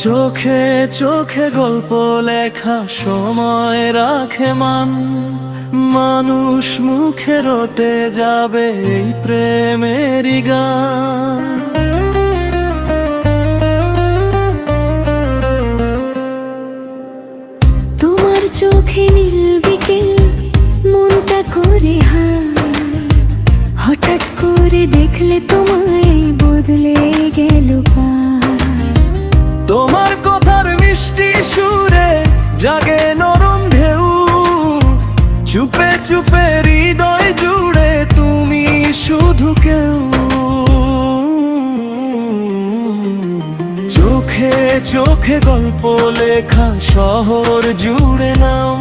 চোখে চোখে গল্প লেখা সময় রাখে মানুষ মুখে রটে যাবে এই প্রেমেরই গান। তোমার চোখে নীল বিকেল মনটা করে হঠাৎ করে দেখলে তোমায় বদলে গেল তোমার কথার মিষ্টি সুরে জাগে নরম ঢেউ, চুপে চুপে হৃদয় জুড়ে তুমি শুধু কেউ। চোখে চোখে গল্প লেখা শহর জুড়ে নাম,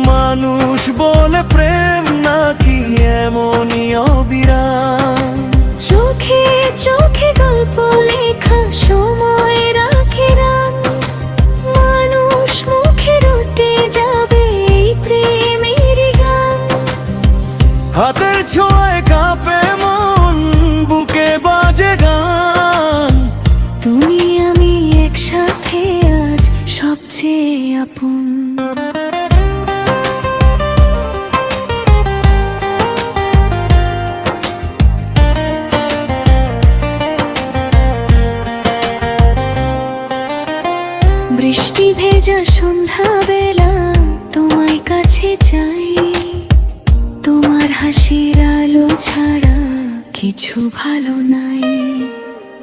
মানুষ বলে প্রেম নাকি এমনই অবিরাম। চোখে চোখে গল্প লেখা সময় রাখে রাম, মানুষ মুখে রটে যাবে এই প্রেমের গান। হাতের ছোঁয়ায় কাঁপে মন, বুকে বাজে গান। তুমি আমি একসাথে আজ সবচেয়ে আপন। বৃষ্টি ভেজা সন্ধ্যাবেলা তোমায় কাছে চাই, তোমার হাসির আলো ছাড়া কিছু ভালো নাই।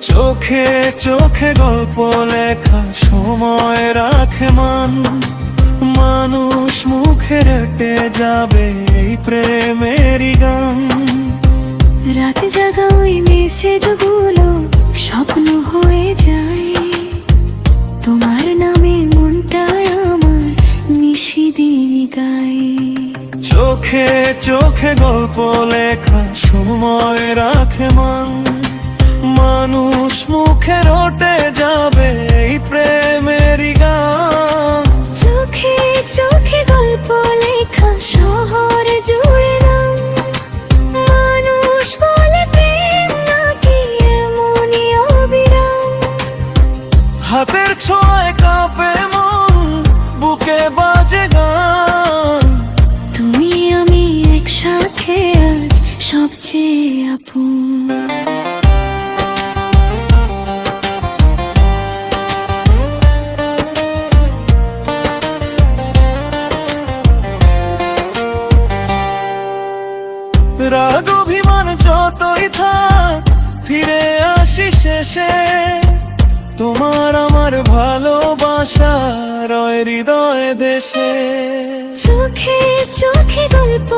চোখে চোখে গল্প লেখা সময় রাখে মানুষ মুখে রটে যাবে এই প্রেমেরই গান। রাত জাগা ওই মেসেজগুলো স্বপ্ন হয়ে যায়, তোমার নামে মনটায় আমার নিশিদিন গায়। চোখে চোখে গল্প লেখা সময় রাখে মানুষ মুখে রটে যাবে এই প্রেমেরই গান। চোখে চোখে গল্প লেখা শহর জুড়ে নাম, মানুষ বলে প্রেম নাকি এমনই অবিরাম। হাতের ছোঁয়ায় কাঁপে মন, বুকে বাজে গান। তুমি আমি একসাথে আজ সবচেয়ে আপন। রাগ অভিমান যতই থাক ফিরে আসি শেষে, তোমার আমার ভালোবাসা রয় হৃদয় দেশে। চোখে চোখে গল্প